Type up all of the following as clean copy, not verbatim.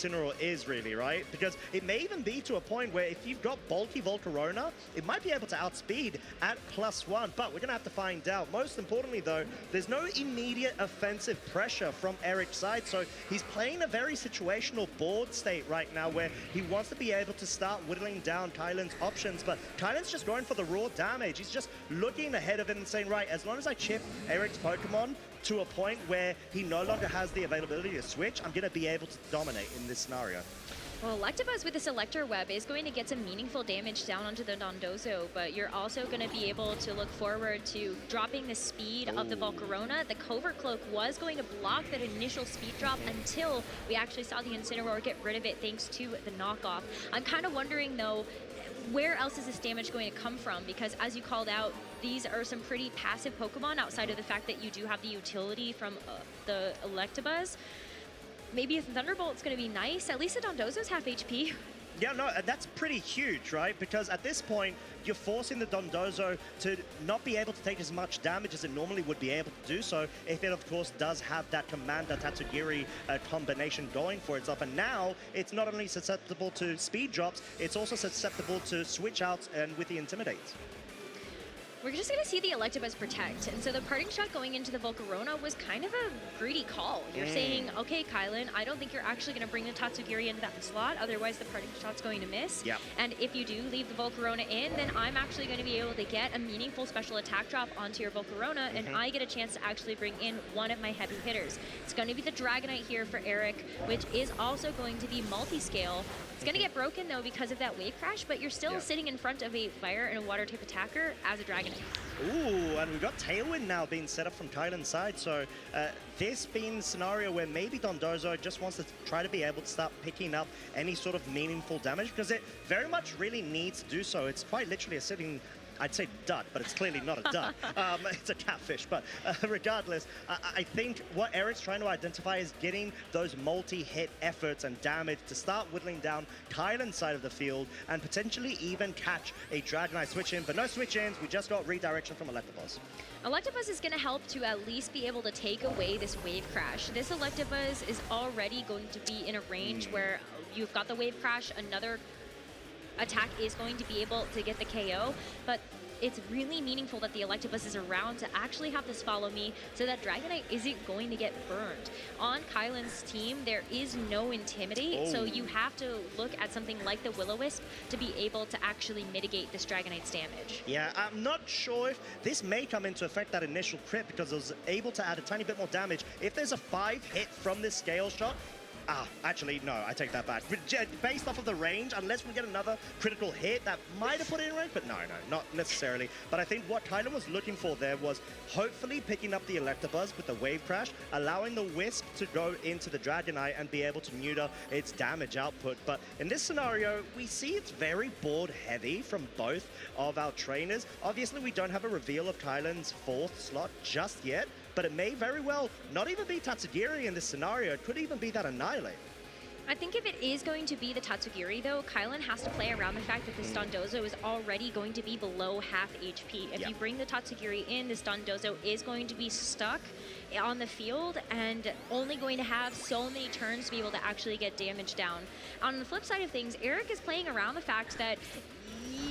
Incineroar is really, right? Because it may even be to a point where if you've got bulky Volcarona, it might be able to outspeed at +1, but we're gonna have to find out. Most importantly though, there's no immediate offensive pressure from Eric's side, so he's playing a very situational board state right now where he wants to be able to start whittling down Kylan's options, but Kylan's just going for the raw damage. He's just looking ahead of it and saying, right, as long as I chip Eric's Pokemon to a point where he no longer has the availability to switch, I'm going to be able to dominate in this scenario. Well, Electabuzz with the Selector Web is going to get some meaningful damage down onto the Dondozo, but you're also going to be able to look forward to dropping the speed of the Volcarona. The Covert Cloak was going to block that initial speed drop until we actually saw the Incineroar get rid of it thanks to the knockoff. I'm kind of wondering, though, where else is this damage going to come from? Because as you called out, these are some pretty passive Pokemon outside of the fact that you do have the utility from the Electabuzz. Maybe a Thunderbolt's going to be nice. At least the Dondozo's half HP. Yeah, no, that's pretty huge, right? Because at this point, you're forcing the Dondozo to not be able to take as much damage as it normally would be able to do so if it, of course, does have that Commander Tatsugiri combination going for itself. And now, it's not only susceptible to speed drops, it's also susceptible to switch outs and with the Intimidates. We're just going to see the Electabuzz protect, and so the parting shot going into the Volcarona was kind of a greedy call. You're saying, okay, Kylan, I don't think you're actually going to bring the Tatsugiri into that slot, otherwise the parting shot's going to miss. Yep. And if you do leave the Volcarona in, then I'm actually going to be able to get a meaningful special attack drop onto your Volcarona, and I get a chance to actually bring in one of my heavy hitters. It's going to be the Dragonite here for Eric, which is also going to be multi-scale. It's going to get broken, though, because of that wave crash, but you're still sitting in front of a fire and a water type attacker as a Dragonite. Ooh, and we've got Tailwind now being set up from Kylan's side, so this being a scenario where maybe Dondozo just wants to try to be able to start picking up any sort of meaningful damage, because it very much really needs to do so. It's quite literally a sitting, I'd say duck, but it's clearly not a duck. It's a catfish, but regardless, I think what Eric's trying to identify is getting those multi-hit efforts and damage to start whittling down Kylan's side of the field and potentially even catch a Dragonite switch-in, but no switch-ins, we just got redirection from Electabuzz. Electabuzz is going to help to at least be able to take away this wave crash. This Electabuzz is already going to be in a range where you've got the wave crash, another attack is going to be able to get the KO, but it's really meaningful that the Electabuzz is around to actually have this follow me so that Dragonite isn't going to get burned. On Kylan's team, there is no Intimidate, so you have to look at something like the Will-O-Wisp to be able to actually mitigate this Dragonite's damage. Yeah, I'm not sure if this may come into effect, that initial crit, because it was able to add a tiny bit more damage. If there's a 5-hit from this scale shot, actually, no, I take that back. Based off of the range, unless we get another critical hit, that might have put it in range, but no, not necessarily. But I think what Kylan was looking for there was hopefully picking up the Electabuzz with the Wave Crash, allowing the Wisp to go into the Dragonite and be able to neuter its damage output. But in this scenario, we see it's very board heavy from both of our trainers. Obviously, we don't have a reveal of Kylan's 4th slot just yet, but it may very well not even be Tatsugiri in this scenario. It could even be that Annihilate. I think if it is going to be the Tatsugiri, though, Kylan has to play around the fact that this Dondozo is already going to be below half HP. If you bring the Tatsugiri in, this Dondozo is going to be stuck on the field and only going to have so many turns to be able to actually get damage down. On the flip side of things, Eric is playing around the fact that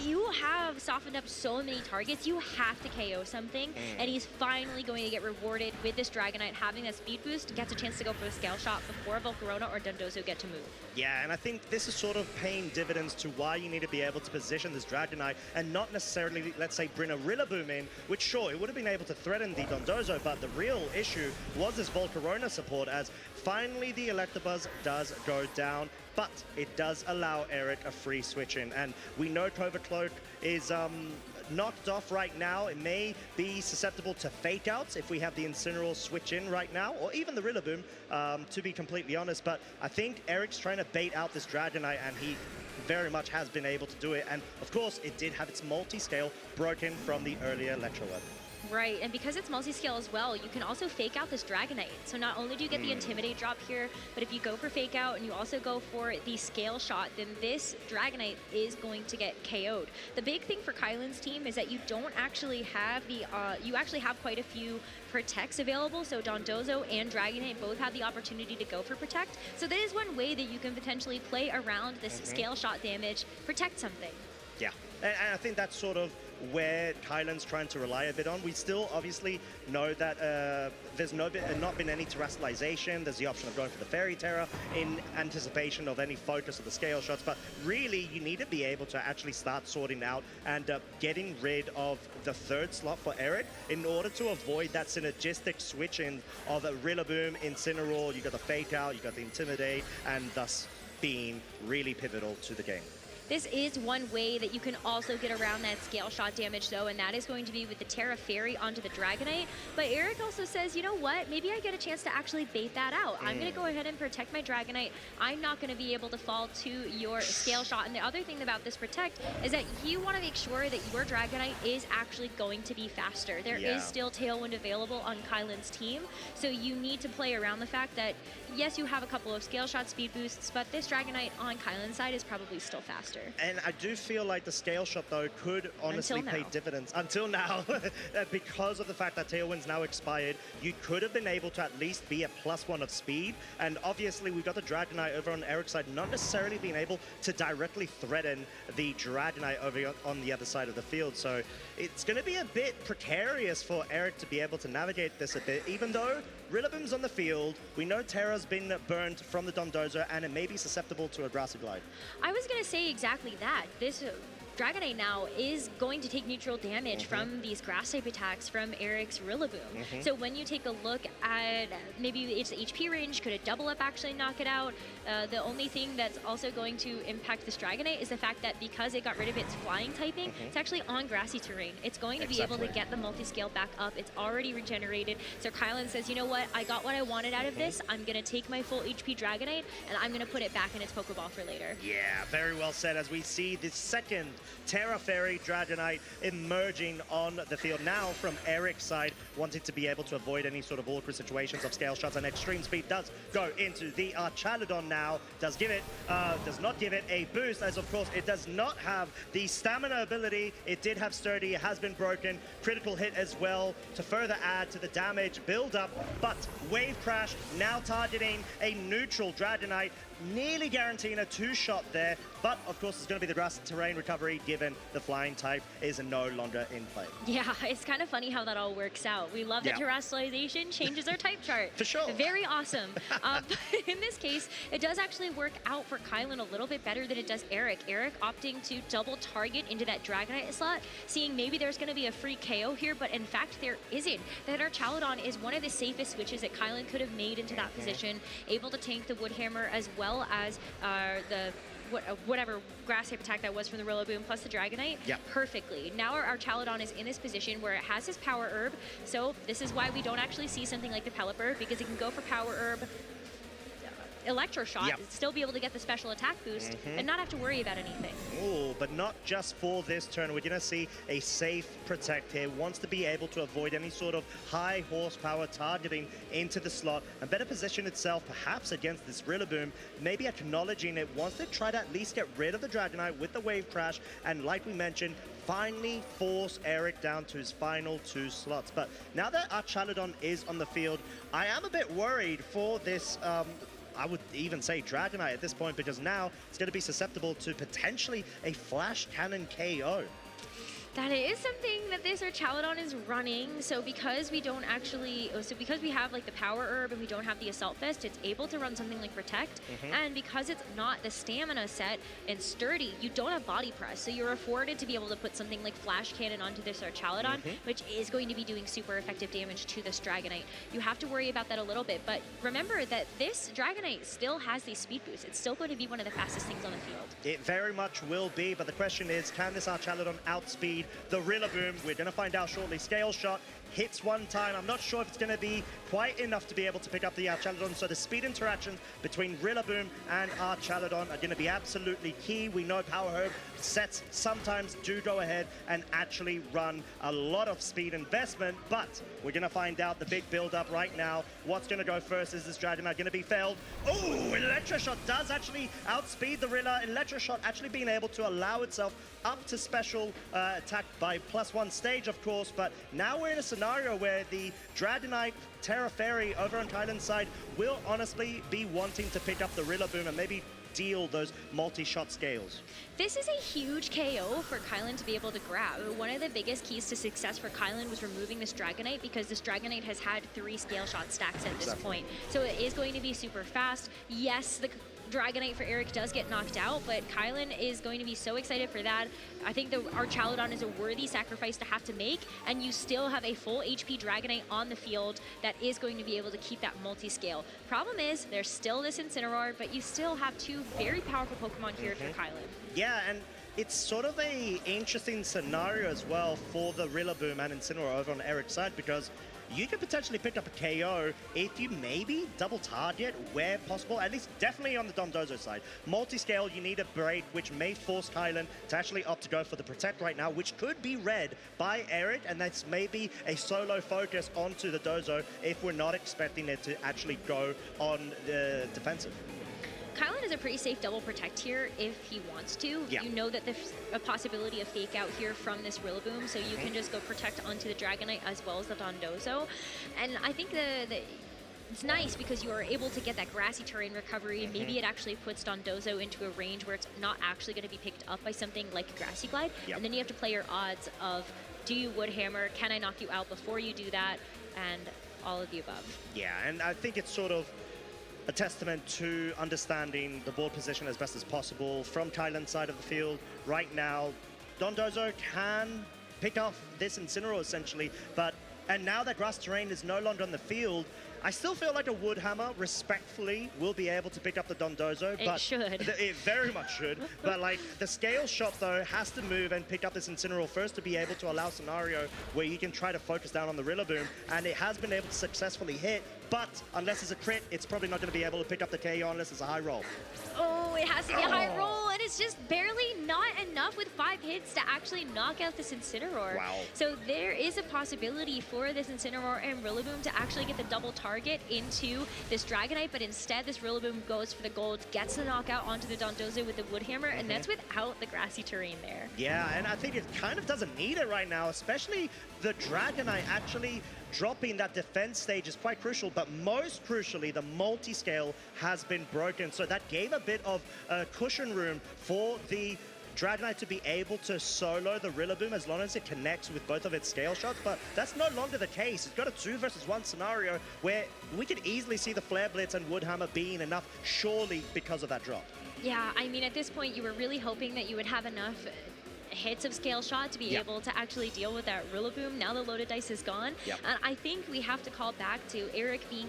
you have softened up so many targets, you have to KO something, and he's finally going to get rewarded with this Dragonite having that speed boost, gets a chance to go for the scale shot before Volcarona or Dondozo get to move. Yeah, and I think this is sort of paying dividends to why you need to be able to position this Dragonite and not necessarily, let's say, bring a Rillaboom in, which sure, it would have been able to threaten the Dondozo, but the real issue was this Volcarona support, as finally the Electabuzz does go down, but it does allow Eric a free switch in, and we know Covert Cloak is knocked off right now. It may be susceptible to fake outs if we have the Incineroar switch in right now, or even the Rillaboom, to be completely honest. But I think Eric's trying to bait out this Dragonite, and he very much has been able to do it. And of course, it did have its multi-scale broken from the earlier Electro Web. Right, and because it's multi-scale as well, you can also fake out this Dragonite. So not only do you get the Intimidate drop here, but if you go for fake out and you also go for the scale shot, then this Dragonite is going to get KO'd. The big thing for Kylan's team is that you don't actually have the, you actually have quite a few protects available. So Dondozo and Dragonite both have the opportunity to go for protect. So that is one way that you can potentially play around this scale shot damage, protect something. Yeah, and I think that's sort of where Kylan's trying to rely a bit on. We still obviously know that there's not been any terrestrialization. There's the option of going for the Fairy Terror in anticipation of any focus of the scale shots, but really you need to be able to actually start sorting out and getting rid of the third slot for Eric in order to avoid that synergistic switching of a Rillaboom, Incineroar. You got the Fake Out, you got the Intimidate, and thus being really pivotal to the game. This is one way that you can also get around that scale shot damage though, and that is going to be with the Terra Fairy onto the Dragonite. But Eric also says, you know what, maybe I get a chance to actually bait that out. I'm gonna go ahead and protect my Dragonite. I'm not gonna be able to fall to your scale shot. And the other thing about this protect is that you wanna make sure that your Dragonite is actually going to be faster. There is still Tailwind available on Kylan's team, so you need to play around the fact that yes, you have a couple of scale shot speed boosts, but this Dragonite on Kylan's side is probably still faster. And I do feel like the scale shot, though, could honestly pay dividends. Until now, because of the fact that Tailwind's now expired, you could have been able to at least be a +1 of speed. And obviously, we've got the Dragonite over on Eric's side, not necessarily being able to directly threaten the Dragonite over on the other side of the field. So it's going to be a bit precarious for Eric to be able to navigate this a bit, even though Rillaboom's on the field. We know Terra's been burned from the Dondozo, and it may be susceptible to a Grassy Glide. I was going to say exactly that. This Dragonite now is going to take neutral damage from these grass type attacks from Eric's Rillaboom. So when you take a look at maybe it's the HP range, could a double up actually knock it out? The only thing that's also going to impact this Dragonite is the fact that because it got rid of its flying typing, it's actually on grassy terrain. It's going to be able to get the multi-scale back up. It's already regenerated. So Kylan says, you know what? I got what I wanted out of this. I'm going to take my full HP Dragonite and I'm going to put it back in its Pokeball for later. Yeah, very well said, as we see the second Terra Fairy Dragonite emerging on the field now from Eric's side, wanting to be able to avoid any sort of awkward situations of scale shots, and extreme speed does go into the Archaludon now. Does not give it a boost, as of course it does not have the stamina ability. It did have sturdy, it has been broken, critical hit as well to further add to the damage build up, but Wave Crash now targeting a neutral Dragonite, nearly guaranteeing a two-shot there, but of course it's going to be the grass terrain recovery given the flying type is no longer in play. Yeah, it's kind of funny how that all works out. We love that terrestrialization changes our type chart. For sure. Very awesome. But in this case, it does actually work out for Kylan a little bit better than it does Eric. Eric opting to double target into that Dragonite slot, seeing maybe there's going to be a free KO here, but in fact there isn't. That Archaludon is one of the safest switches that Kylan could have made into that position, able to tank the Woodhammer as well as the whatever grass type attack that was from the Rillaboom plus the Dragonite perfectly. Now our Archaludon is in this position where it has his Power Herb, so this is why we don't actually see something like the Pelipper, because it can go for Power Herb, Electro Shot, still be able to get the special attack boost and not have to worry about anything. Oh, but not just for this turn. We're going to see a safe protect here. Wants to be able to avoid any sort of high horsepower targeting into the slot and better position itself perhaps against this Rillaboom, maybe acknowledging it wants to try to at least get rid of the Dragonite with the Wave Crash, and like we mentioned, finally force Eric down to his final two slots. But now that Archaludon is on the field, I am a bit worried for this I would even say Dragonite at this point, because now it's going to be susceptible to potentially a Flash Cannon KO. That is something that this Archaludon is running. So because we don't actually, because we have like the Power Herb and we don't have the Assault Fist, it's able to run something like Protect. And because it's not the Stamina set and Sturdy, you don't have Body Press. So you're afforded to be able to put something like Flash Cannon onto this Archaludon, which is going to be doing super effective damage to this Dragonite. You have to worry about that a little bit, but remember that this Dragonite still has these speed boosts. It's still going to be one of the fastest things on the field. It very much will be, but the question is, can this Archaludon outspeed the Rillaboom? We're going to find out shortly. Scale Shot hits one time. I'm not sure if it's going to be quite enough to be able to pick up the Archaludon. So the speed interactions between Rillaboom and Archaludon are going to be absolutely key. We know Power Herb sets sometimes do go ahead and actually run a lot of speed investment, but we're going to find out the big build-up right now. What's going to go first? Is this Dragonite going to be failed? Oh, Electroshock does actually outspeed the Rilla. Electroshock actually being able to allow itself up to special attack by +1 stage, of course, but now we're in a scenario where the Dragonite Terra Fairy over on Kylan's side will honestly be wanting to pick up the Rillaboom and maybe deal those multi-shot scales. This is a huge KO for Kylan to be able to grab. One of the biggest keys to success for Kylan was removing this Dragonite, because this Dragonite has had 3 scale shot stacks at this point. So it is going to be super fast. Yes, the Dragonite for Eric does get knocked out, but Kylan is going to be so excited for that. I think the Archaludon is a worthy sacrifice to have to make, and you still have a full HP Dragonite on the field that is going to be able to keep that multi-scale. Problem is, there's still this Incineroar, but you still have 2 very powerful Pokemon here for Kylan. Yeah, and it's sort of a interesting scenario as well for the Rillaboom and Incineroar over on Eric's side, because you could potentially pick up a KO if you maybe double target where possible, at least definitely on the Dondozo side. Multi-scale, you need a Braid, which may force Kylan to actually opt to go for the Protect right now, which could be read by Eric, and that's maybe a solo focus onto the Dozo if we're not expecting it to actually go on the defensive. Kylan is a pretty safe double protect here if he wants to. Yeah. You know that there's a possibility of fake out here from this Rillaboom, so you can just go protect onto the Dragonite as well as the Dondozo. And I think it's nice because you are able to get that grassy terrain recovery, and maybe it actually puts Dondozo into a range where it's not actually going to be picked up by something like a Grassy Glide. Yep. And then you have to play your odds of, do you Wood Hammer? Can I knock you out before you do that? And all of the above. Yeah, and I think it's sort of a testament to understanding the board position as best as possible from Kylan's side of the field. Right now, Dondozo can pick off this Incineroar essentially, and now that grass terrain is no longer on the field, I still feel like a Wood Hammer, respectfully, will be able to pick up the Dondozo. It should. It very much should. But like the scale shot, though, has to move and pick up this Incineroar first to be able to allow a scenario where you can try to focus down on the Rillaboom. And it has been able to successfully hit, but unless it's a crit, it's probably not going to be able to pick up the KO unless it's a high roll. Oh, it has to be a high roll, and it's just barely not enough with 5 hits to actually knock out this Incineroar. Wow. So there is a possibility for this Incineroar and Rillaboom to actually get the double target into this Dragonite, but instead this Rillaboom goes for the gold, gets the knockout onto the Dondozo with the Wood Hammer, and that's without the grassy terrain there. Yeah, and I think it kind of doesn't need it right now, especially the Dragonite actually dropping that defense stage is quite crucial, but most crucially, the multi-scale has been broken. So that gave a bit of cushion room for the Dragonite to be able to solo the Rillaboom as long as it connects with both of its scale shots, but that's no longer the case. It's got a 2 versus 1 scenario where we could easily see the Flare Blitz and Wood Hammer being enough, surely because of that drop. Yeah, I mean, at this point, you were really hoping that you would have enough hits of scale shot to be able to actually deal with that Rillaboom. Now the loaded dice is gone. And I think we have to call back to Eric being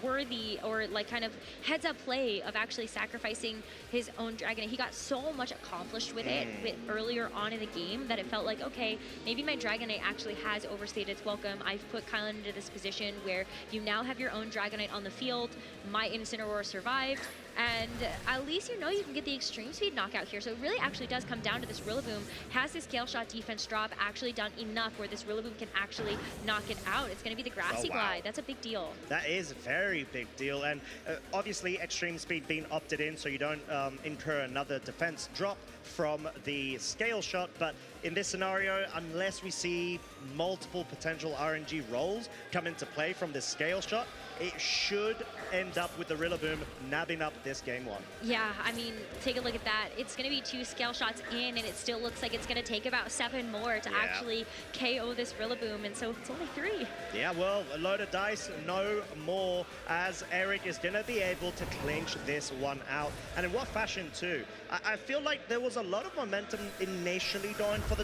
worthy, or like kind of heads up play of actually sacrificing his own Dragonite. He got so much accomplished with it earlier on in the game that it felt like, okay, maybe my Dragonite actually has overstayed its welcome. I've put Kylan into this position where you now have your own Dragonite on the field. My Incineroar survived, and at least you know you can get the extreme speed knockout here. So it really actually does come down to this Rillaboom. Has this scale shot defense drop actually done enough where this Rillaboom can actually knock it out? It's going to be the Grassy Glide. That's a big deal. That is a very big deal, and obviously extreme speed being opted in so you don't incur another defense drop from the scale shot, but in this scenario, unless we see multiple potential RNG rolls come into play from this scale shot, it should end up with the Rillaboom nabbing up this game 1. Yeah, I mean, take a look at that. It's going to be 2 scale shots in, and it still looks like it's going to take about 7 more to actually KO this Rillaboom, and so it's only 3. Yeah, well, a load of dice, no more, as Eric is going to be able to clinch this one out. And in what fashion, too? I feel like there was a lot of momentum initially going for the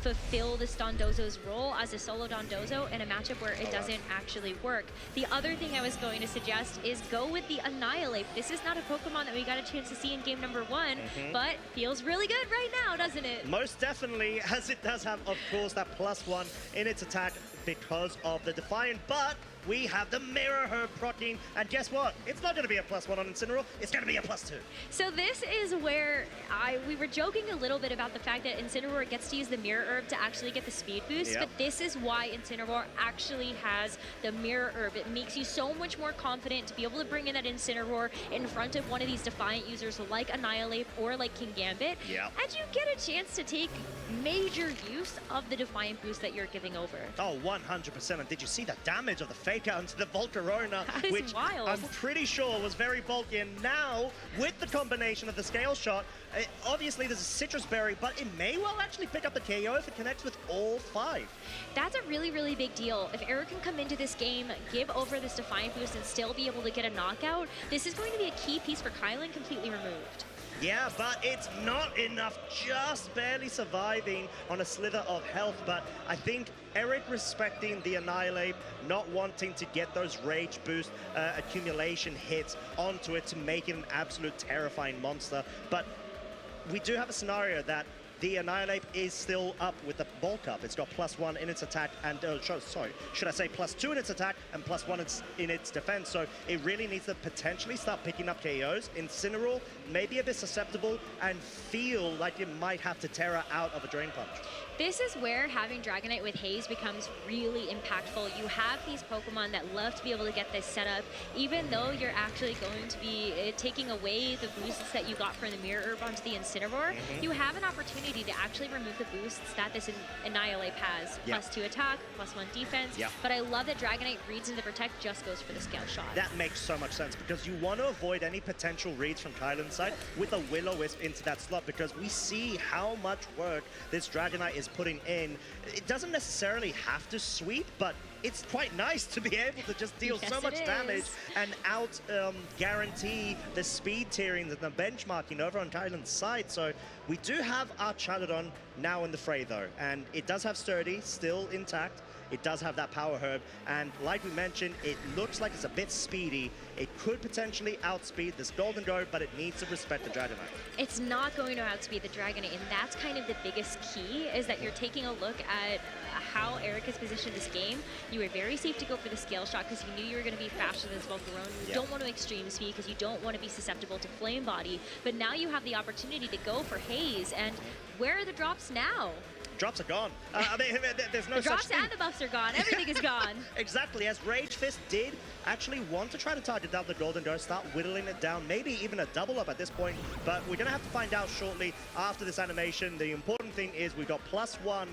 fulfill this Dondozo's role as a solo Dondozo in a matchup where it doesn't actually work. The other thing I was going to suggest is go with the Annihilate. This is not a Pokemon that we got a chance to see in game number 1, but feels really good right now, doesn't it? Most definitely, as it does have, of course, that +1 in its attack because of the Defiant, but we have the Mirror Herb proccing, and guess what? It's not going to be a +1 on Incineroar, it's going to be a +2. So this is where we were joking a little bit about the fact that Incineroar gets to use the Mirror Herb to actually get the speed boost, but this is why Incineroar actually has the Mirror Herb. It makes you so much more confident to be able to bring in that Incineroar in front of one of these Defiant users like Annihilate or like King Gambit, and you get a chance to take major use of the Defiant boost that you're giving over. Oh, 100%. And did you see the damage of the fake out into the Volcarona, which wild. I'm pretty sure was very bulky. And now, with the combination of the Scale Shot, obviously there's a Citrus Berry, but it may well actually pick up the KO if it connects with all 5. That's a really, really big deal. If Eric can come into this game, give over this Defiant boost, and still be able to get a knockout, this is going to be a key piece for Kylan completely removed. Yeah, but it's not enough, just barely surviving on a slither of health. But I think Eric respecting the Annihilate, not wanting to get those Rage Boost accumulation hits onto it to make it an absolute terrifying monster. But we do have a scenario that the Annihilate is still up with the bulk up. It's got +1 in its attack and, sorry, should I say +2 in its attack and +1 in its defense. So it really needs to potentially start picking up KOs. Incineroar may be a bit susceptible and feel like it might have to Terra out of a Drain Punch. This is where having Dragonite with Haze becomes really impactful. You have these Pokemon that love to be able to get this set up, even though you're actually going to be taking away the boosts that you got from the Mirror Herb onto the Incineroar. You have an opportunity to actually remove the boosts that this Annihilate has. +2 attack, +1 defense. But I love that Dragonite reads into Protect, just goes for the Scale Shot. That makes so much sense because you want to avoid any potential reads from Kylan's side with a Will-O-Wisp into that slot, because we see how much work this Dragonite is putting in. It doesn't necessarily have to sweep, but it's quite nice to be able to just deal so much damage and out guarantee the speed tierings and the benchmarking over on Kylan's side. So we do have our Chaladon now in the fray though, and it does have Sturdy still intact. It does have that Power Herb, and like we mentioned, it looks like it's a bit speedy. It could potentially outspeed this Golden Go, but it needs to respect the Dragonite. It's not going to outspeed the Dragonite, and that's kind of the biggest key, is that you're taking a look at how Eric has positioned this game. You were very safe to go for the Scale Shot because you knew you were going to be faster than this Volcarona. You don't want to extreme speed because you don't want to be susceptible to Flame Body, but now you have the opportunity to go for Haze, and where are the drops now? Drops are gone. I mean, there's no the such drops thing. and the buffs are gone. Everything is gone. Exactly, as Rage Fist did actually want to try to target down the Golden Go, start whittling it down, maybe even a double up at this point, but we're going to have to find out shortly after this animation. The important thing is we got +1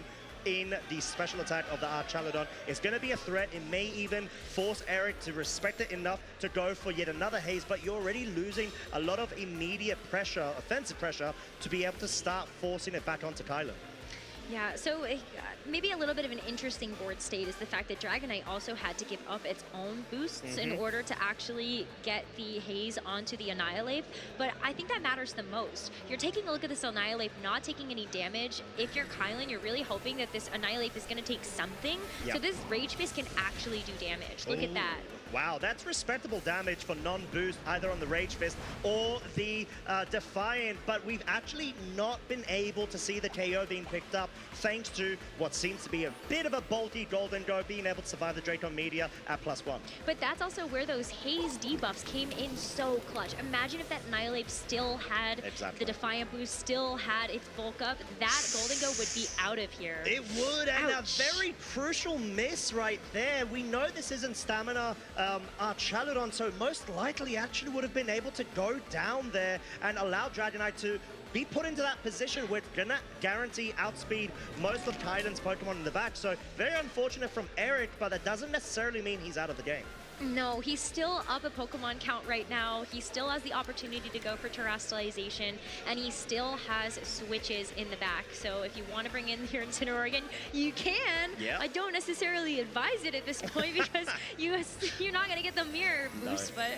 in the special attack of the Archaladon. It's going to be a threat. It may even force Eric to respect it enough to go for yet another Haze, but you're already losing a lot of immediate pressure, offensive pressure, to be able to start forcing it back onto Kylan. Yeah, so maybe a little bit of an interesting board state is the fact that Dragonite also had to give up its own boosts in order to actually get the Haze onto the Annihilate, but I think that matters the most. You're taking a look at this Annihilate not taking any damage. If you're Kylan, you're really hoping that this Annihilate is going to take something, so this Rage Fist can actually do damage. Look at that. Wow, that's respectable damage for non-boost, either on the Rage Fist or the Defiant, but we've actually not been able to see the KO being picked up thanks to what seems to be a bit of a bulky Golden Go being able to survive the Draco Meteor at +1. But that's also where those Haze debuffs came in so clutch. Imagine if that Annihilate still had the Defiant boost, still had its bulk up, that Golden Go would be out of here. It would, and a very crucial miss right there. We know this isn't stamina Archaladon, so most likely actually would have been able to go down there and allow Dragonite to be put into that position where it's gonna guarantee outspeed most of Kylan's Pokemon in the back. So very unfortunate from Eric, but that doesn't necessarily mean he's out of the game. No, he's still up a Pokemon count right now. He still has the opportunity to go for Terastallization, and he still has switches in the back. So if you want to bring in your Incineroar again, you can. I don't necessarily advise it at this point because you're not going to get the mirror boost, but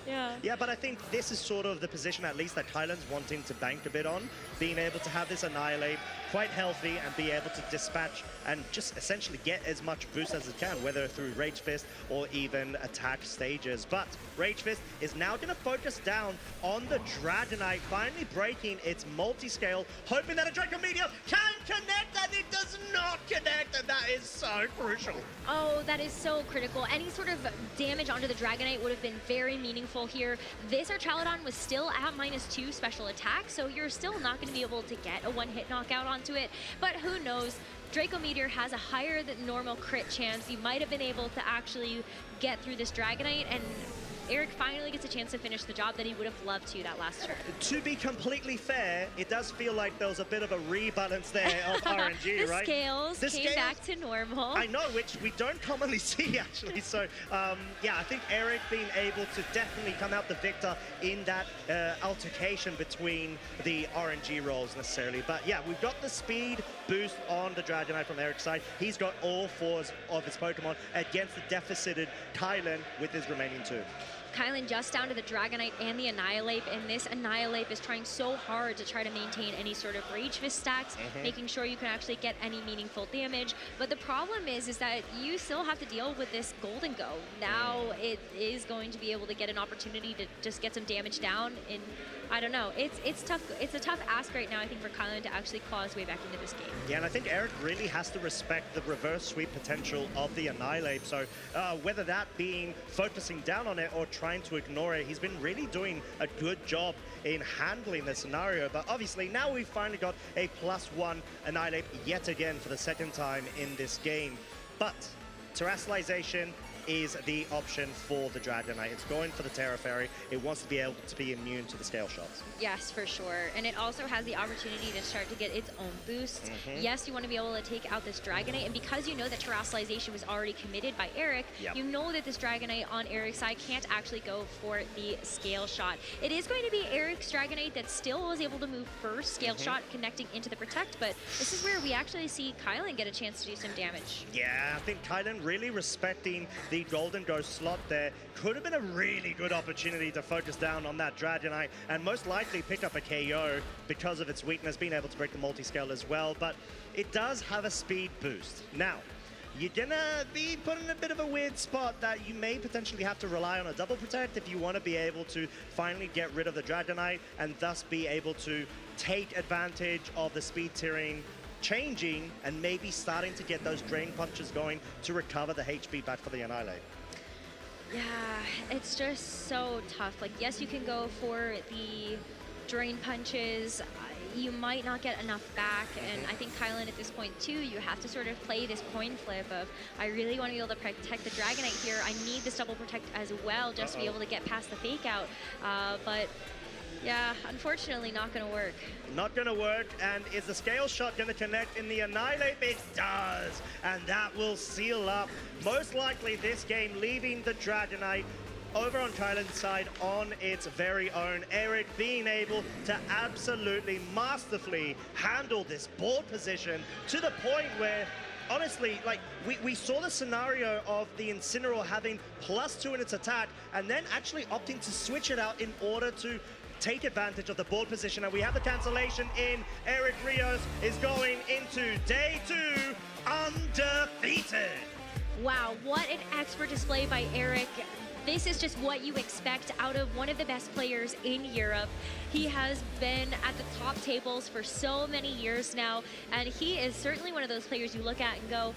Yeah. Yeah, but I think this is sort of the position, at least, that Kylan's wanting to bank a bit on, being able to have this Annihilate quite healthy and be able to dispatch and just essentially get as much boost as it can, whether through Rage Fist or even attack stages. But Rage Fist is now going to focus down on the Dragonite, finally breaking its multi-scale, hoping that a Draco Meteor can connect, and it does not connect, and that is so crucial. Oh, that is so critical. Any sort of damage onto the Dragonite would have been very meaningful here. This Archaludon was still at -2 special attack, so you're still not going to be able to get a one-hit knockout onto it. But who knows? Draco Meteor has a higher than normal crit chance. You might have been able to actually get through this Dragonite, and Eric finally gets a chance to finish the job that he would have loved to that last turn. To be completely fair, it does feel like there was a bit of a rebalance there of RNG, the right? Scales came back to normal. I know, which we don't commonly see, actually. So, yeah, I think Eric being able to definitely come out the victor in that altercation between the RNG roles necessarily. But yeah, we've got the speed boost on the Dragonite from Eric's side. He's got all 4s of his Pokemon against the deficited Kylan with his remaining 2. Kylan just down to the Dragonite and the Annihilate, and this Annihilate is trying so hard to try to maintain any sort of Rage Fist stacks, making sure you can actually get any meaningful damage. But the problem is that you still have to deal with this Golden Go. Now it is going to be able to get an opportunity to just get some damage down, and I don't know. It's tough. It's a tough ask right now, I think, for Kylan to actually claw his way back into this game. Yeah, and I think Eric really has to respect the reverse sweep potential of the Annihilate. So whether that being focusing down on it or trying to ignore it, he's been really doing a good job in handling the scenario. But obviously now we've finally got a +1 Annihilate yet again for the second time in this game. But Terrestrialization is the option for the Dragonite. It's going for the Terra Fairy. It wants to be able to be immune to the scale shots. Yes, for sure. And it also has the opportunity to start to get its own boosts. Yes, you want to be able to take out this Dragonite, and because you know that Terrestrialization was already committed by Eric, you know that this Dragonite on Eric's side can't actually go for the scale shot. It is going to be Eric's Dragonite that still was able to move first, scale shot connecting into the Protect, but this is where we actually see Kylan get a chance to do some damage. Yeah, I think Kylan really respecting the Golden Ghost slot there. Could have been a really good opportunity to focus down on that Dragonite and most likely pick up a KO because of its weakness, being able to break the multi-scale as well. But it does have a speed boost. Now, you're gonna be put in a bit of a weird spot that you may potentially have to rely on a double protect if you want to be able to finally get rid of the Dragonite and thus be able to take advantage of the speed tiering changing and maybe starting to get those drain punches going to recover the HP back for the Annihilate. Yeah, it's just so tough. Like, yes, you can go for the drain punches. You might not get enough back, and I think Kylan at this point too, you have to sort of play this coin flip of, I really want to be able to protect the Dragonite here. I need this double protect as well just to be able to get past the fake out. But yeah, unfortunately not going to work. Not going to work, and is the scale shot going to connect in the Annihilate? It does, and that will seal up most likely this game, leaving the Dragonite over on Kylan's side on its very own. Eric being able to absolutely masterfully handle this board position to the point where, honestly, like, we saw the scenario of the Incineroar having +2 in its attack and then actually opting to switch it out in order to take advantage of the board position, and we have the cancellation in. Eric Rios is going into day 2 undefeated. Wow, what an expert display by Eric. This is just what you expect out of one of the best players in Europe. He has been at the top tables for so many years now, and he is certainly one of those players you look at and go,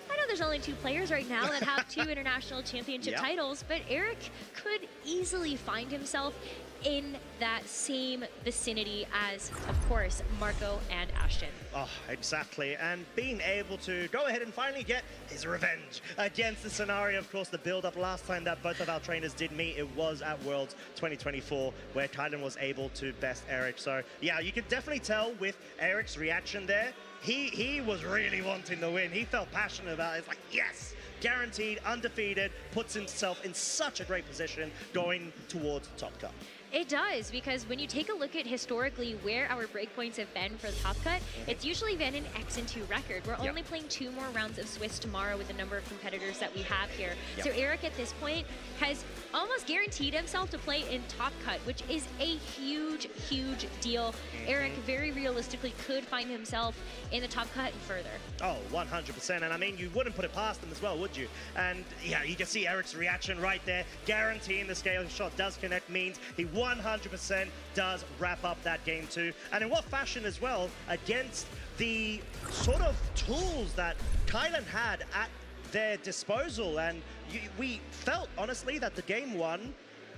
I know there's only 2 players right now that have 2 international championship titles, but Eric could easily find himself in that same vicinity as, of course, Marco and Ashton. Oh, exactly. And being able to go ahead and finally get his revenge against the scenario. Of course, the build-up last time that both of our trainers did meet, it was at Worlds 2024, where Kylan was able to best Eric. So, yeah, you could definitely tell with Eric's reaction there, he was really wanting to win. He felt passionate about it. It's like, yes! Guaranteed, undefeated, puts himself in such a great position going towards Top Cup. It does, because when you take a look at historically where our breakpoints have been for the top cut, it's usually been an X and 2 record. We're only playing 2 more rounds of Swiss tomorrow with the number of competitors that we have here. So Eric at this point has almost guaranteed himself to play in top cut, which is a huge, huge deal. Eric very realistically could find himself in the top cut and further. Oh, 100%. And I mean, you wouldn't put it past him as well, would you? And yeah, you can see Eric's reaction right there. Guaranteeing the scale shot does connect means he 100% does wrap up that game too. And in what fashion as well, against the sort of tools that Kylan had at their disposal. And we felt, honestly, that the game one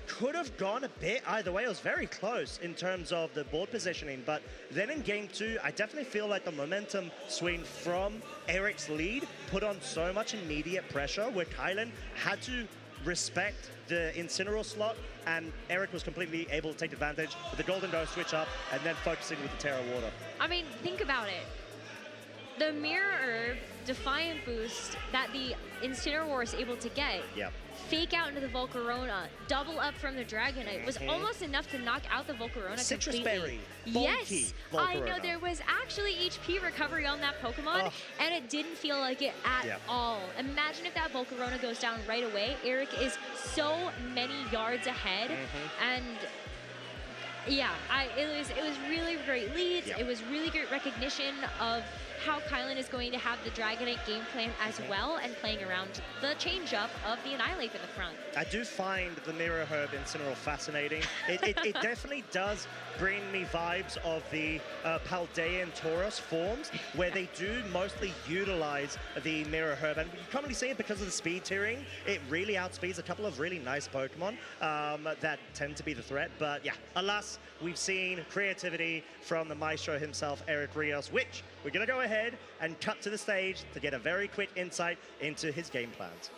could have gone a bit either way. It was very close in terms of the board positioning, but then in game 2, I definitely feel like the momentum swing from Eric's lead put on so much immediate pressure where Kylan had to respect the Incineroar slot, and Eric was completely able to take advantage with the Golden Dose switch up and then focusing with the Terra Water. I mean, think about it. The Mirror Herb Defiant boost that the Incineroar is able to get, fake out into the Volcarona, double up from the Dragonite, was almost enough to knock out the Volcarona Citrus completely. Berry, Yes, I know there was actually HP recovery on that Pokemon, and it didn't feel like it at all. Imagine if that Volcarona goes down right away. Eric is so many yards ahead, and yeah, it was really great leads. It was really great recognition of how Kylan is going to have the Dragonite game plan as well, and playing around the change-up of the Annihilate in the front. I do find the Mirror Herb Incineroar fascinating. It definitely does bring me vibes of the Paldean Tauros forms, where they do mostly utilize the Mirror Herb. And you commonly see it because of the speed tiering. It really outspeeds a couple of really nice Pokemon that tend to be the threat. But yeah, alas, we've seen creativity from the maestro himself, Eric Rios, which we're going to go ahead and cut to the stage to get a very quick insight into his game plans.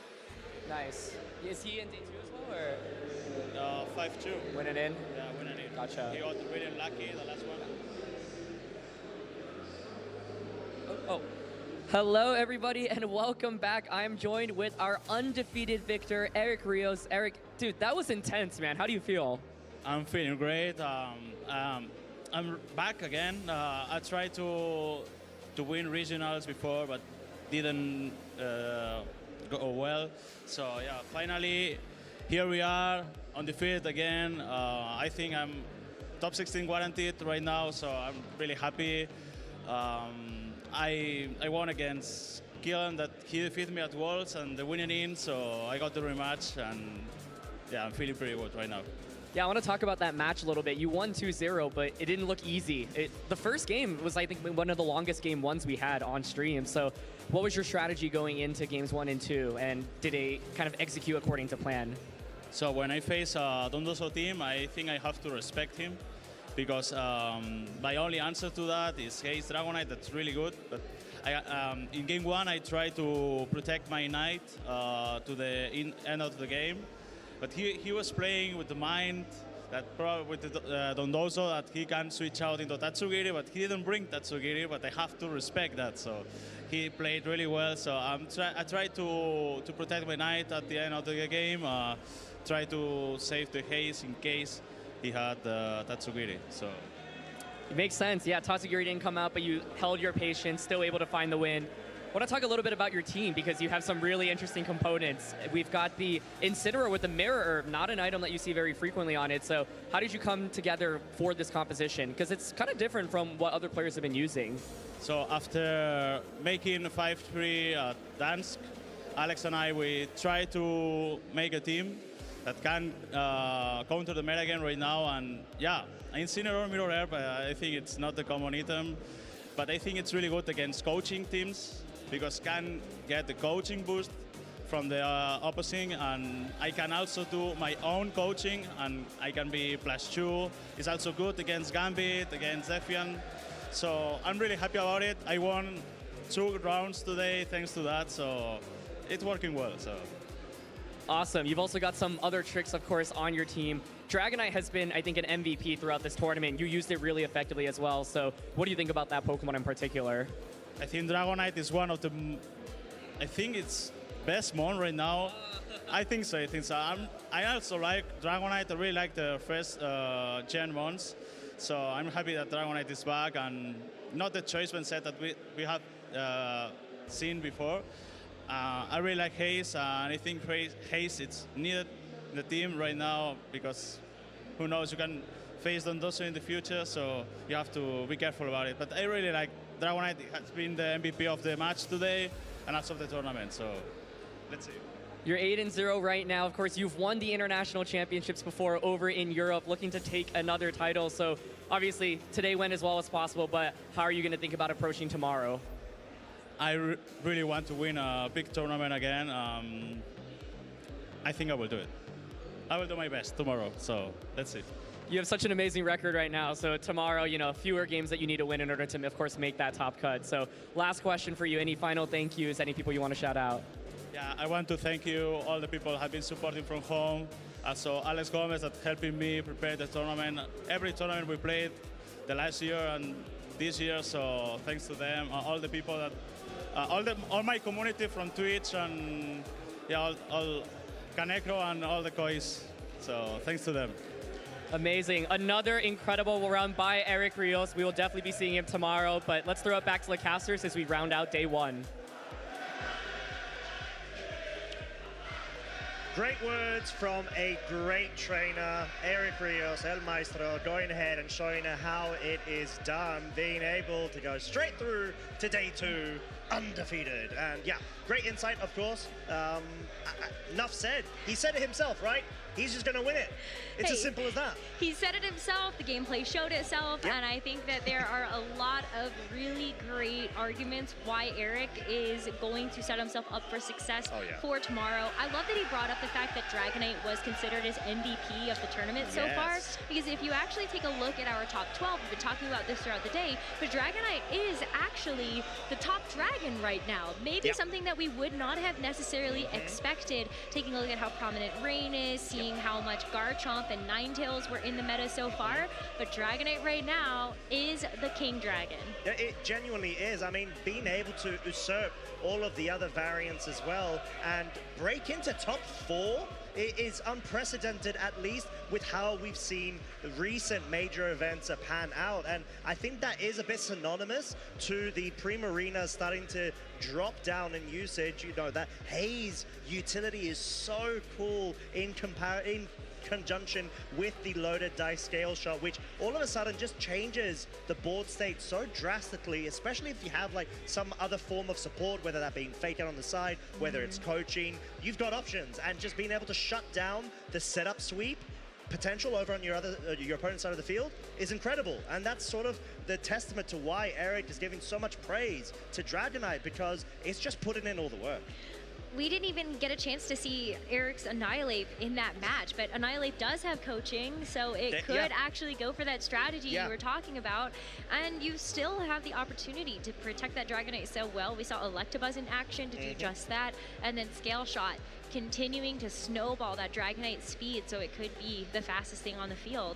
Nice. Is he in day 2 as well, or? 5-2. Winning in? Yeah, winning in. Gotcha. He got really lucky, the last one. Oh. Hello, everybody, and welcome back. I'm joined with our undefeated victor, Eric Rios. Eric, dude, that was intense, man. How do you feel? I'm feeling great. I'm back again. I tried to win regionals before, but didn't go well. So yeah, finally, here we are on the field again. I think I'm top 16 guaranteed right now, so I'm really happy. I won against Kylan, that he defeated me at Worlds and the winning in, so I got the rematch, and yeah, I'm feeling pretty good right now. Yeah, I want to talk about that match a little bit. You won 2-0, but it didn't look easy. The first game was, I think, one of the longest game ones we had on stream. So what was your strategy going into games 1 and 2, and did it kind of execute according to plan? So when I face a Dondoso team, I think I have to respect him, because my only answer to that is, hey, it's Dragonite, that's really good. But in game 1, I tried to protect my Knight to the end of the game. But he was playing with the mind that probably with the Dondoso that he can switch out into Tatsugiri, but he didn't bring Tatsugiri, but I have to respect that. So he played really well. So I tried to protect my Knight at the end of the game, try to save the haste in case he had Tatsugiri. So it makes sense. Yeah, Tatsugiri didn't come out, but you held your patience, still able to find the win. I want to talk a little bit about your team, because you have some really interesting components. We've got the Incineroar with the Mirror Herb, not an item that you see very frequently on it. So how did you come together for this composition? Because it's kind of different from what other players have been using. So after making 5-3 at Dansk, Alex and we tried to make a team that can counter the meta again right now. And yeah, Incineroar, Mirror Herb, I think it's not the common item, but I think it's really good against coaching teams, because can get the coaching boost from the opposing, and I can also do my own coaching, and I can be +2. It's also good against Gambit, against Defiant. So I'm really happy about it. I won 2 rounds today thanks to that, so it's working well. So. Awesome. You've also got some other tricks, of course, on your team. Dragonite has been, I think, an MVP throughout this tournament. You used it really effectively as well. So what do you think about that Pokemon in particular? I think Dragonite is one of the, I think it's best Mon right now. I think so. I also like Dragonite. I really like the first gen Mons. So I'm happy that Dragonite is back and not the choice set that we have seen before. I really like Haze, and I think Haze it's needed in the team right now because who knows, you can face Dondoso in the future, so you have to be careful about it. But I really like Dragonite. Has been the MVP of the match today and also of the tournament, so let's see. You're 8-0 right now. Of course, you've won the international championships before over in Europe, looking to take another title. So obviously, today went as well as possible, but how are you going to think about approaching tomorrow? I really want to win a big tournament again. I think I will do it. I will do my best tomorrow, so let's see. You have such an amazing record right now, so tomorrow, fewer games that you need to win in order to, of course, make that top cut. So last question for you, any final thank yous, any people you want to shout out? Yeah, I want to thank you, all the people who have been supporting from home. Also, Alex Gomez that helping me prepare the tournament. Every tournament we played the last year and this year, so thanks to them. All the people that, all my community from Twitch and yeah, all Canecro and all the Kois. So thanks to them. Amazing. Another incredible run by Eric Rios. We will definitely be seeing him tomorrow, but let's throw it back to the casters as we round out day one. Great words from a great trainer, Eric Rios, El Maestro, going ahead and showing her how it is done, being able to go straight through to day two, undefeated. And yeah, great insight, of course. Enough said. He said it himself, right? He's just going to win it. It's as simple as that. He said it himself. The gameplay showed itself. Yep. And I think that there are a lot of really great arguments why Eric is going to set himself up for success for tomorrow. I love that he brought up the fact that Dragonite was considered as MVP of the tournament so far. Because if you actually take a look at our top 12, we've been talking about this throughout the day, but Dragonite is actually the top dragon right now. Maybe something that we would not have necessarily expected, taking a look at how prominent Rain is, seeing how much Garchomp and Ninetales were in the meta so far, but Dragonite right now is the king dragon. It genuinely is. I mean, being able to usurp all of the other variants as well and break into top 4 is unprecedented, at least with how we've seen recent major events pan out. And I think that is a bit synonymous to the Primarina starting to drop down in usage. You know, that Haze utility is so cool in conjunction with the loaded dice scale shot, which all of a sudden just changes the board state so drastically, especially if you have like some other form of support, whether that being fake out on the side, whether it's coaching. You've got options, and just being able to shut down the setup sweep potential over on your opponent's side of the field is incredible. And that's sort of the testament to why Eric is giving so much praise to Dragonite, because it's just putting in all the work. We didn't even get a chance to see Eric's Annihilate in that match, but Annihilate does have coaching, so it could actually go for that strategy you were talking about, and you still have the opportunity to protect that Dragonite so well. We saw Electabuzz in action to do just that, and then Scale Shot continuing to snowball that Dragonite speed, so it could be the fastest thing on the field.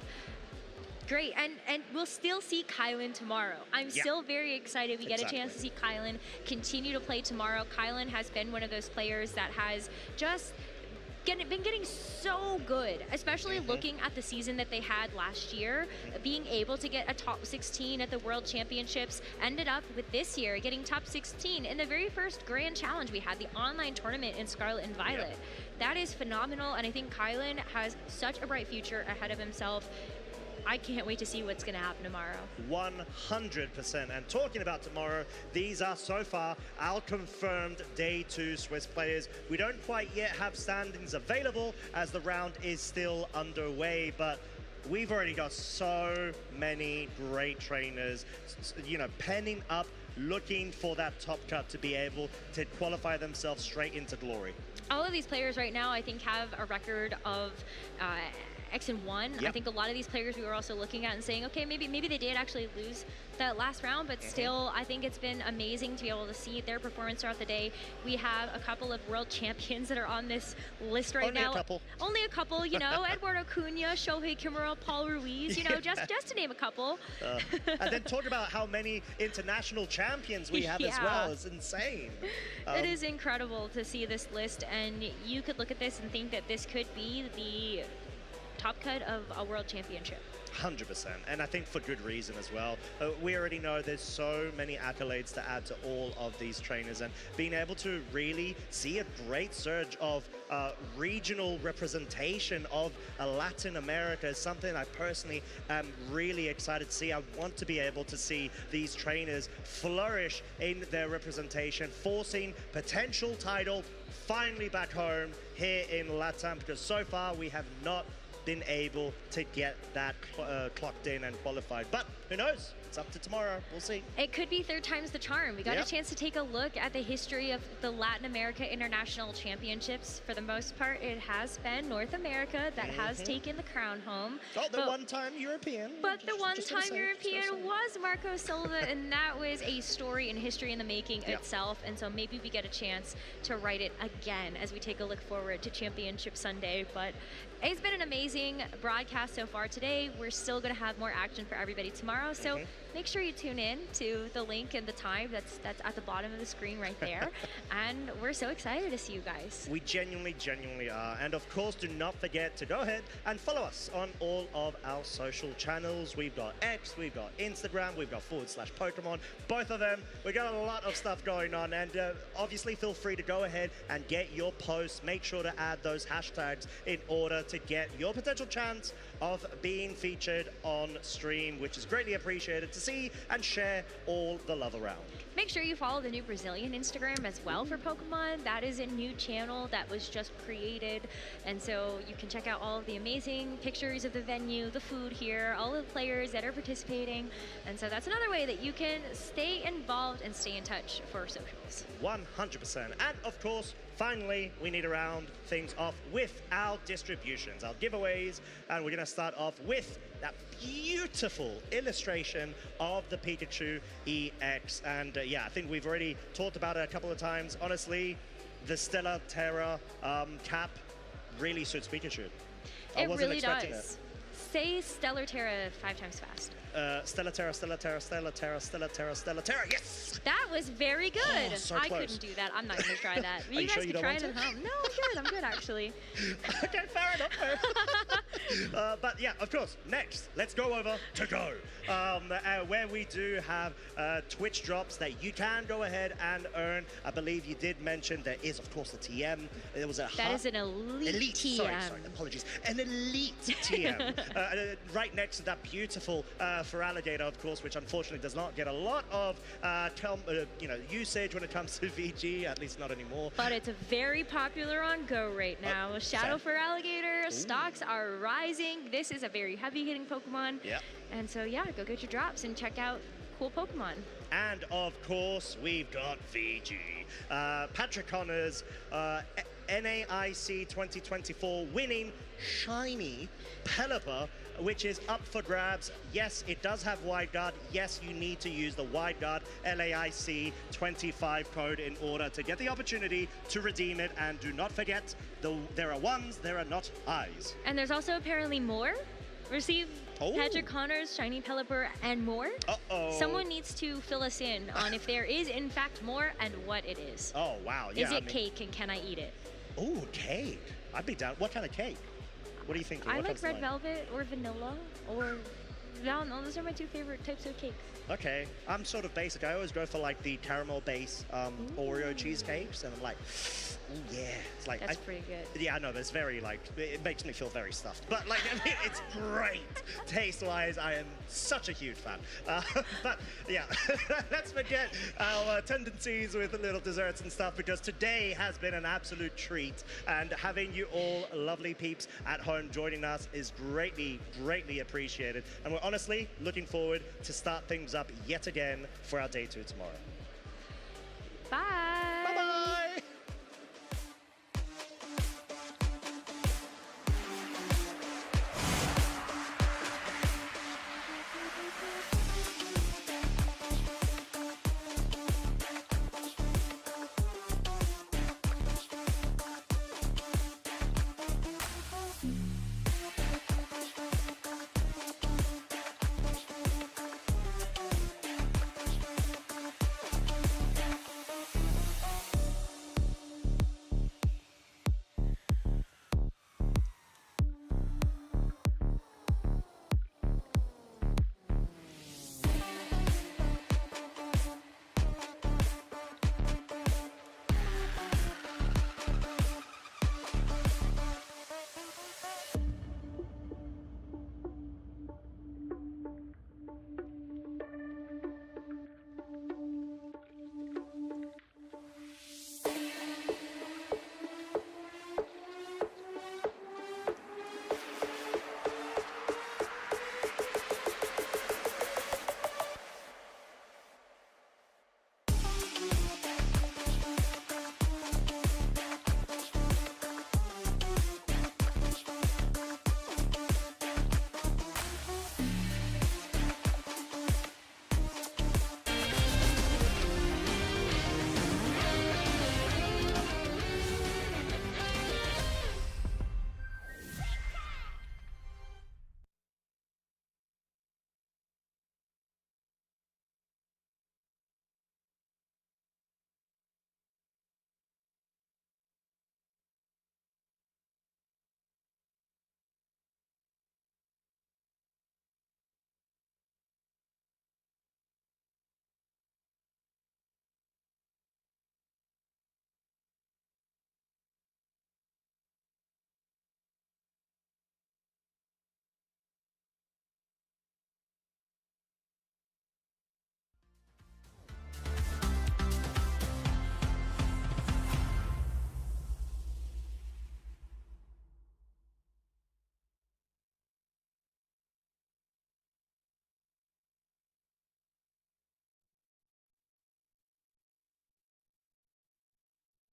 Great, and we'll still see Kylan tomorrow. I'm still very excited we get a chance to see Kylan continue to play tomorrow. Kylan has been one of those players that has just been getting so good, especially looking at the season that they had last year, being able to get a top 16 at the World Championships, ended up with this year getting top 16 in the very first Grand Challenge. We had the online tournament in Scarlet and Violet. That is phenomenal, and I think Kylan has such a bright future ahead of himself. I can't wait to see what's going to happen tomorrow. 100%. And talking about tomorrow, these are so far our confirmed day 2 Swiss players. We don't quite yet have standings available as the round is still underway, but we've already got so many great trainers, you know, penning up, looking for that top cut to be able to qualify themselves straight into glory. All of these players right now, I think, have a record of X and 1. I Yep. think a lot of these players we were also looking at and saying, okay, maybe they did actually lose that last round, but still, I think it's been amazing to be able to see their performance throughout the day. We have a couple of world champions that are on this list right Only now. a couple. Only a couple, you know, Eduardo Cunha, Shohei Kimura, Paul Ruiz, you know, just to name a couple. And then talk about how many international champions we have as Yeah. well. It's insane. It is incredible to see this list, and you could look at this and think that this could be the top cut of a world championship. 100%, and I think for good reason as well. We already know there's so many accolades to add to all of these trainers, and being able to really see a great surge of regional representation of Latin America is something I personally am really excited to see. I want to be able to see these trainers flourish in their representation, forcing potential title finally back home here in LATAM, because so far we have not been able to get that clocked in and qualified. But who knows? It's up to tomorrow. We'll see. It could be third time's the charm. We got Yep. a chance to take a look at the history of the Latin America International Championships. For the most part, it has been North America that has taken the crown home. Oh, the But- one-time European. But the Just gonna one-time say. European was Marco Silva, and that was a story and history in the making Yep. itself. And so maybe we get a chance to write it again as we take a look forward to Championship Sunday. But it's been an amazing broadcast so far today. We're still going to have more action for everybody tomorrow. So make sure you tune in to the link and the time that's at the bottom of the screen right there. And we're so excited to see you guys. We genuinely are. And of course, do not forget to go ahead and follow us on all of our social channels. We've got X, we've got Instagram, we've got /Pokémon, both of them. We got a lot of stuff going on, and obviously feel free to go ahead and get your posts. Make sure to add those hashtags in order to get your potential chance of being featured on stream, which is greatly appreciated to see and share all the love around. Make sure you follow the new Brazilian Instagram as well for Pokemon. That is a new channel that was just created. And so you can check out all of the amazing pictures of the venue, the food here, all of the players that are participating. And so that's another way that you can stay involved and stay in touch for socials. 100%. And of course, finally, we need to round things off with our distributions, our giveaways, and we're going to start off with that beautiful illustration of the Pikachu EX. And yeah, I think we've already talked about it a couple of times. Honestly, the Stellar Terra cap really suits Pikachu. I It wasn't really expecting does. Say Stellar Terra 5 times fast. Stellar Terra, Stellar Terra, Stellar Terra, Stellar Terra, Stellar Terra, yes! That was very good. Oh, so I close. couldn't do that. I'm not going to try that. Are You you guys sure you can don't try want it at to? home. No, I'm good actually. Okay, fair enough. But yeah, of course, next, let's go over to Go, where we do have Twitch drops that you can go ahead and earn. I believe you did mention there is, of course, the TM. There was a That is an elite TM. Sorry, apologies. An elite TM. Right next to that beautiful Feraligatr, of course, which unfortunately does not get a lot of usage when it comes to VG, at least not anymore. But it's very popular on Go right now. Shadow Sad. Feraligatr stocks are rising. This is a very heavy-hitting Pokemon. Yep. And so yeah, go get your drops and check out cool Pokemon. And of course, we've got VG. Patrick Connors, NAIC 2024 winning shiny Pelipper, which is up for grabs. Yes, it does have wide guard. Yes, you need to use the wide guard LAIC 25 code in order to get the opportunity to redeem it. And do not forget, there are ones, there are not eyes. And there's also apparently more. Receive Patrick Connors, shiny Pelipper, and more. Uh-oh. Someone needs to fill us in on if there is in fact more and what it is. Oh, wow. Yeah, Is it cake and can I eat it? Oh, cake. I'd be down. What kind of cake? What are you thinking? I What like comes to red mind? velvet or vanilla or no, those are my two favorite types of cakes. Okay, I'm sort of basic. I always go for like the caramel base Oreo cheesecakes, and I'm like, oh yeah, it's like That's pretty good. Yeah, I know, but it's very like it makes me feel very stuffed. But like, I mean, it's great taste-wise. I am such a huge fan. But yeah, let's forget our tendencies with little desserts and stuff, because today has been an absolute treat, and having you all lovely peeps at home joining us is greatly appreciated. And we're honestly looking forward to start things up yet again for our day 2 tomorrow. Bye.